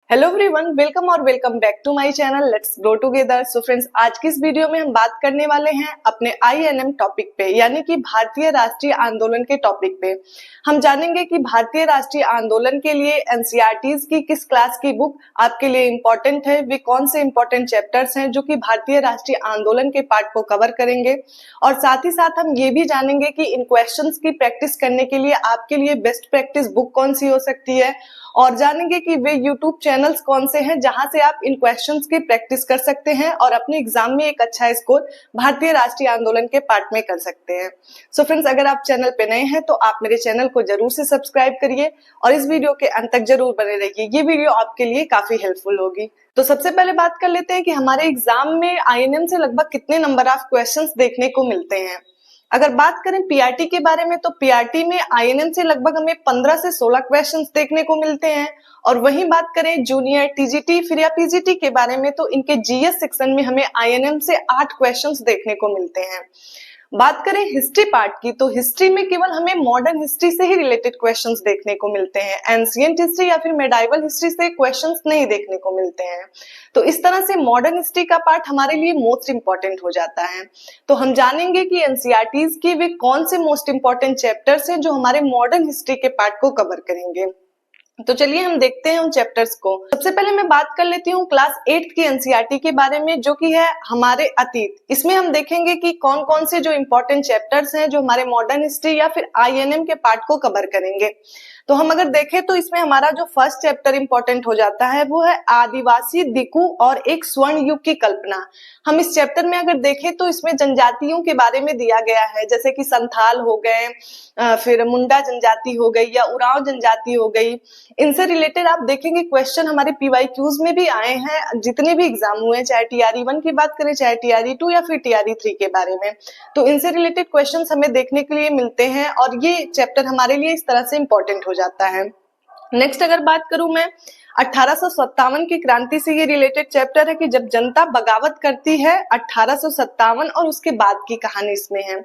Hello everyone, welcome और welcome back to my channel let's grow together. So friends, आज की इस video में हम बात करने वाले हैं अपने आईएनएम टॉपिक पे, यानी कि भारतीय राष्ट्रीय आंदोलन के टॉपिक पे। हम जानेंगे कि भारतीय राष्ट्रीय आंदोलन के लिए एनसीईआरटीज की किस क्लास की बुक आपके लिए इम्पोर्टेंट है, वे कौन से इम्पोर्टेंट चैप्टर्स हैं जो कि भारतीय राष्ट्रीय आंदोलन के पार्ट को कवर करेंगे। और साथ ही साथ हम ये भी जानेंगे कि इन क्वेश्चंस की प्रैक्टिस करने के लिए आपके लिए बेस्ट प्रैक्टिस बुक कौन सी हो सकती है, और जानेंगे कि वे यूट्यूब चैनल्स कौन से हैं जहां से आप इन क्वेश्चंस की प्रैक्टिस कर सकते हैं और अपने एग्जाम में एक अच्छा स्कोर भारतीय राष्ट्रीय आंदोलन के पार्ट में कर सकते हैं। सो फ्रेंड्स, अगर आप चैनल पे नए हैं तो आप मेरे चैनल को जरूर से सब्सक्राइब करिए और इस वीडियो के अंत तक जरूर बने रहिए। ये वीडियो आपके लिए काफी हेल्पफुल होगी। तो सबसे पहले बात कर लेते हैं कि हमारे एग्जाम में आईएनएम से लगभग कितने नंबर ऑफ क्वेश्चंस देखने को मिलते हैं। अगर बात करें पीआरटी के बारे में तो पीआरटी में आईएनएम से लगभग हमें 15 से 16 क्वेश्चंस देखने को मिलते हैं। और वहीं बात करें जूनियर टीजीटी फिर या पीजीटी के बारे में तो इनके जीएस सेक्शन में हमें आईएनएम से 8 क्वेश्चंस देखने को मिलते हैं। बात करें हिस्ट्री पार्ट की तो हिस्ट्री में केवल हमें मॉडर्न हिस्ट्री से ही रिलेटेड क्वेश्चंस देखने को मिलते हैं। एंशिएंट हिस्ट्री या फिर मेडाइवल हिस्ट्री से क्वेश्चंस नहीं देखने को मिलते हैं। तो इस तरह से मॉडर्न हिस्ट्री का पार्ट हमारे लिए मोस्ट इंपॉर्टेंट हो जाता है। तो हम जानेंगे कि एनसीईआरटीज के वे कौन से मोस्ट इंपॉर्टेंट चैप्टर्स हैं जो हमारे मॉडर्न हिस्ट्री के पार्ट को कवर करेंगे। तो चलिए हम देखते हैं उन चैप्टर्स को। सबसे पहले मैं बात कर लेती हूँ क्लास 8 की एनसीईआरटी के बारे में, जो कि है हमारे अतीत। इसमें हम देखेंगे कि कौन कौन से जो इंपॉर्टेंट चैप्टर्स हैं जो हमारे मॉडर्न हिस्ट्री या फिर आईएनएम के पार्ट को कवर करेंगे। तो हम अगर देखें तो इसमें हमारा जो फर्स्ट चैप्टर इंपॉर्टेंट हो जाता है वो है आदिवासी दिकू और एक स्वर्ण युग की कल्पना। हम इस चैप्टर में अगर देखें तो इसमें जनजातियों के बारे में दिया गया है, जैसे कि संथाल हो गए, फिर मुंडा जनजाति हो गई या उरांव जनजाति हो गई। इनसे रिलेटेड आप देखेंगे क्वेश्चन हमारे पीवाईक्यूज में भी आए हैं, जितने भी एग्जाम हुए, चाहे टीआरई 1 की बात करें, चाहे टीआरई 2 या फिर टीआरई 3 के बारे में। तो इनसे रिलेटेड क्वेश्चंस हमें देखने के लिए मिलते हैं और ये चैप्टर हमारे लिए इस तरह से इंपॉर्टेंट हो जाता है। नेक्स्ट अगर बात करूं मैं 1857 की क्रांति से ये रिलेटेड चैप्टर है कि जब जनता बगावत करती है 1857 और उसके बाद की कहानी इसमें है।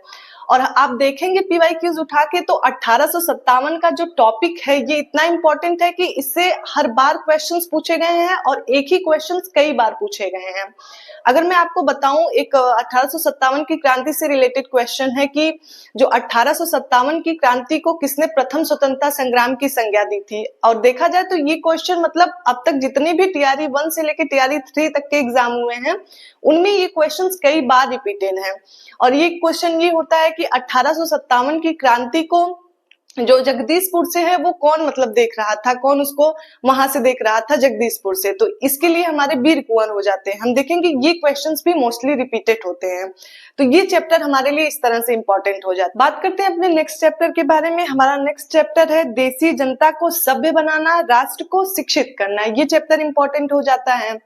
और आप देखेंगे पीवाईक्यूज उठा के तो 1857 का जो टॉपिक है ये इतना इंपॉर्टेंट है कि इससे हर बार क्वेश्चंस पूछे गए हैं और एक ही क्वेश्चंस कई बार पूछे गए हैं। अगर मैं आपको बताऊं, एक 1857 की क्रांति से रिलेटेड क्वेश्चन है कि जो 1857 की क्रांति को किसने प्रथम स्वतंत्रता संग्राम की संज्ञा दी थी। और देखा जाए तो ये क्वेश्चन मतलब अब तक जितने भी टीआरई 1 से लेकर टीआरई 3 तक के एग्जाम हुए हैं उनमें ये क्वेश्चंस कई बार रिपीटेड हैं। और ये क्वेश्चन ये होता है कि 1857 की क्रांति को जो जगदीशपुर से है वो कौन मतलब देख रहा था, कौन उसको वहां से देख रहा था जगदीशपुर से। तो इसके लिए हमारे वीर कुंवर हो जाते हैं। हम देखेंगे ये क्वेश्चंस भी मोस्टली रिपीटेड होते हैं। तो ये चैप्टर हमारे लिए इस तरह से इंपॉर्टेंट हो जाता है। बात करते हैं अपने नेक्स्ट चैप्टर के बारे में। हमारा नेक्स्ट चैप्टर है देसी जनता को सभ्य बनाना, राष्ट्र को शिक्षित करना। ये चैप्टर इंपॉर्टेंट हो जाता है।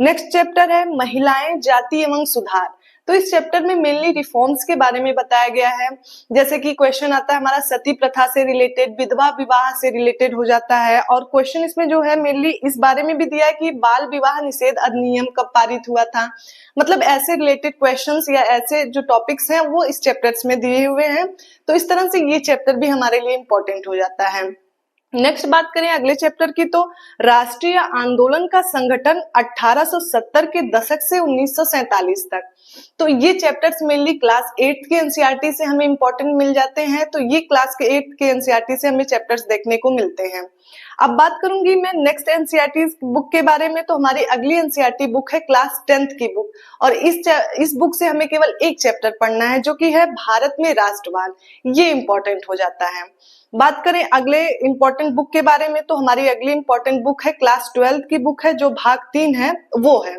नेक्स्ट चैप्टर है महिलाएं, जाति एवं सुधार। तो इस चैप्टर में मेनली रिफॉर्म्स के बारे में बताया गया है, जैसे कि क्वेश्चन आता है हमारा सती प्रथा से रिलेटेड, विधवा विवाह से रिलेटेड हो जाता है। और क्वेश्चन इसमें जो है मेनली इस बारे में भी दिया है कि बाल विवाह निषेध अधिनियम कब पारित हुआ था। मतलब ऐसे रिलेटेड क्वेश्चंस या ऐसे जो टॉपिक्स हैं वो इस चैप्टर्स में दिए हुए हैं। तो इस तरह से ये चैप्टर भी हमारे लिए इंपॉर्टेंट हो जाता है। नेक्स्ट बात करें अगले चैप्टर की तो राष्ट्रीय आंदोलन का संगठन 1870 के दशक से 1947 तक। तो ये चैप्टर्स मेनली क्लास 8 के एनसीईआरटी से हमें इंपॉर्टेंट मिल जाते हैं। तो ये क्लास के 8 के एनसीईआरटी से हमें चैप्टर्स देखने को मिलते हैं। अब बात करूंगी मैं नेक्स्ट एनसीईआरटी बुक के बारे में। तो हमारी अगली एनसीईआरटी बुक है क्लास 10th की बुक, और इस बुक से हमें केवल एक चैप्टर पढ़ना है जो कि है भारत में राष्ट्रवाद। ये इंपॉर्टेंट हो जाता है। बात करें अगले इंपॉर्टेंट बुक के बारे में तो हमारी अगली इंपॉर्टेंट बुक है क्लास 12th की बुक है, जो भाग 3 है वो है।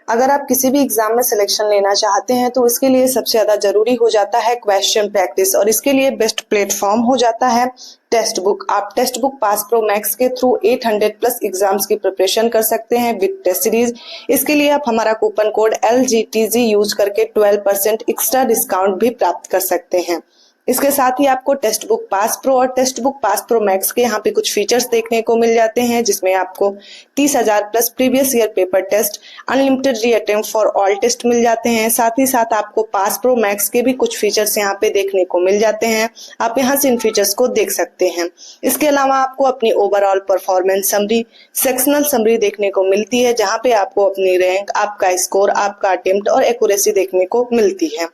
अगर आप किसी भी एग्जाम में सिलेक्शन लेना चाहते हैं तो इसके लिए सबसे ज्यादा जरूरी हो जाता है क्वेश्चन प्रैक्टिस, और इसके लिए बेस्ट प्लेटफॉर्म हो जाता है टेक्स्ट बुक। आप text book Pass pro max के थ्रू 800 प्लस एग्जाम्स की प्रिपरेशन कर सकते हैं विद टेस्ट सीरीज। इसके लिए आप हमारा कूपन कोड LGTG यूज करके 12% एक्स्ट्रा डिस्काउंट भी प्राप्त कर सकते हैं। इसके साथ ही आपको टेक्स्ट बुक पास प्रो और text book Pass pro max के यहाँ पे कुछ फीचर्स देखने को मिल जाते हैं, जिसमें आपको 30,000 plus previous year paper test, unlimited reattempt for all test मिल जाते हैं। साथ ही साथ आपको पास प्रो मैक्स के भी कुछ फीचर्स यहाँ पे देखने को मिल जाते हैं, आप यहाँ से इन फीचर्स को देख सकते हैं। इसके अलावा आपको अपनी overall performance summary, sectional summary देखने को मिलती है, जहाँ पे आपको अपनी रैंक, आपका स्कोर, आपका अटेम्प्ट और एक्यूरेसी देखने को मिलती है।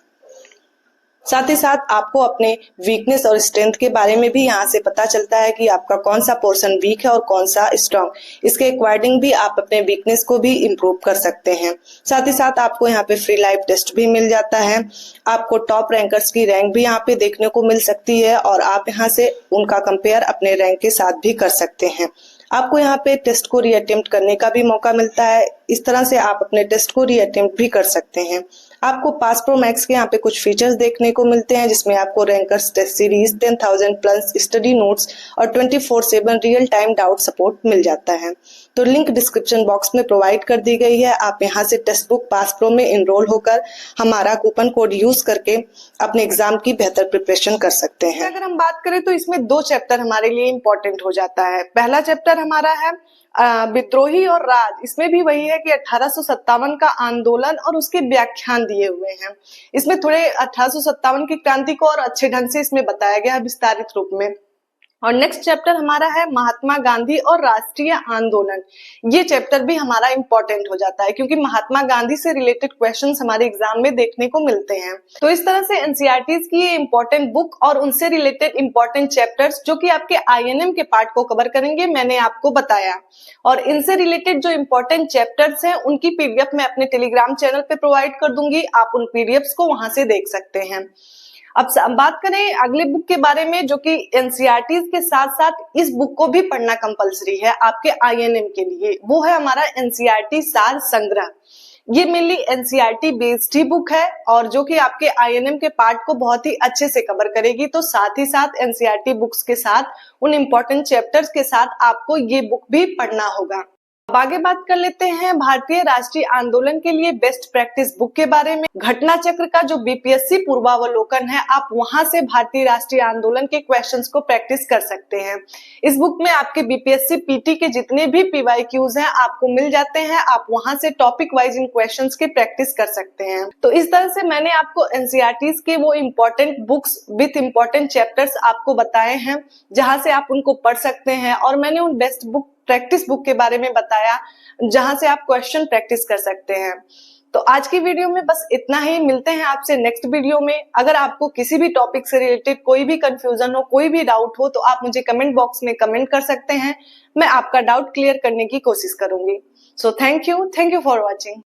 साथ ही साथ आपको अपने वीकनेस और स्ट्रेंथ के बारे में भी यहाँ से पता चलता है कि आपका कौन सा पोर्शन वीक है और कौन सा स्ट्रॉन्ग। इसके अकॉर्डिंग भी आप अपने वीकनेस को भी इम्प्रूव कर सकते हैं। साथ ही साथ आपको यहाँ पे फ्री लाइव टेस्ट भी मिल जाता है, आपको टॉप रैंकर्स की रैंक भी यहाँ पे देखने को मिल सकती है और आप यहाँ से उनका कंपेयर अपने रैंक के साथ भी कर सकते हैं। आपको यहाँ पे टेस्ट को रीअटेम्प्ट करने का भी मौका मिलता है, इस तरह से आप अपने टेस्ट को रीअटेम्प्ट भी कर सकते हैं। आपको पास प्रो मैक्स के यहाँ पे कुछ फीचर्स देखने को मिलते हैं, जिसमें आपको rankers test series, 10,000 plus study notes और 24/7 रियल टाइम डाउट सपोर्ट मिल जाता है। तो लिंक डिस्क्रिप्शन बॉक्स में प्रोवाइड कर दी गई है, आप यहाँ से टेक्स्ट बुक पास प्रो में इनरोल होकर हमारा कूपन कोड यूज करके अपने एग्जाम की बेहतर प्रिपरेशन कर सकते हैं। अगर हम बात करें तो इसमें 2 चैप्टर हमारे लिए इम्पोर्टेंट हो जाता है। पहला चैप्टर हमारा है विद्रोही और राज। इसमें भी वही है कि 1857 का आंदोलन और उसके व्याख्यान दिए हुए हैं। इसमें थोड़े 1857 की क्रांति को और अच्छे ढंग से इसमें बताया गया है विस्तारित रूप में। और नेक्स्ट चैप्टर हमारा है महात्मा गांधी और राष्ट्रीय आंदोलन। ये चैप्टर भी हमारा इंपॉर्टेंट हो जाता है, क्योंकि महात्मा गांधी से रिलेटेड क्वेश्चंस हमारे एग्जाम में देखने को मिलते हैं। तो इस तरह से एनसीईआरटी की ये इंपॉर्टेंट बुक और उनसे रिलेटेड इंपॉर्टेंट चैप्टर्स जो कि आपके आईएनएम के पार्ट को कवर करेंगे, मैंने आपको बताया। और इनसे रिलेटेड जो इंपॉर्टेंट चैप्टर्स हैं उनकी पीडीएफ मैं अपने टेलीग्राम चैनल पे प्रोवाइड कर दूंगी, आप उन पीडीएफ्स को वहां से देख सकते हैं। अब बात करें अगले बुक के बारे में, जो कि एनसीईआरटी के साथ साथ इस बुक को भी पढ़ना कंपलसरी है आपके आईएनएम के लिए। वो है हमारा एनसीईआरटी सार संग्रह। ये मेनली एनसीईआरटी बेस्ड ही बुक है और जो कि आपके आईएनएम के पार्ट को बहुत ही अच्छे से कवर करेगी। तो साथ ही साथ एनसीईआरटी बुक्स के साथ उन इम्पोर्टेंट चैप्टर्स के साथ आपको ये बुक भी पढ़ना होगा। अब आगे बात कर लेते हैं भारतीय राष्ट्रीय आंदोलन के लिए बेस्ट प्रैक्टिस बुक के बारे में। घटना चक्र का जो बीपीएससी पूर्वावलोकन है, आप वहां से भारतीय राष्ट्रीय आंदोलन के क्वेश्चंस को प्रैक्टिस कर सकते हैं। इस बुक में आपके बीपीएससी पीटी के जितने भी पीवाईक्यूज हैं आपको मिल जाते हैं, आप वहां से टॉपिक वाइज इन क्वेश्चंस की प्रैक्टिस कर सकते हैं। तो इस तरह से मैंने आपको एनसीईआरटी के वो important books with important chapters आपको बताए हैं, जहां से आप उनको पढ़ सकते हैं। और मैंने उन बेस्ट बुक प्रैक्टिस बुक के बारे में बताया, जहां से आप क्वेश्चन प्रैक्टिस कर सकते हैं। तो आज की वीडियो में बस इतना ही, मिलते हैं आपसे नेक्स्ट वीडियो में। अगर आपको किसी भी टॉपिक से रिलेटेड कोई भी कंफ्यूजन हो, कोई भी डाउट हो, तो आप मुझे कमेंट बॉक्स में कमेंट कर सकते हैं, मैं आपका डाउट क्लियर करने की कोशिश करूंगी। So thank you for watching.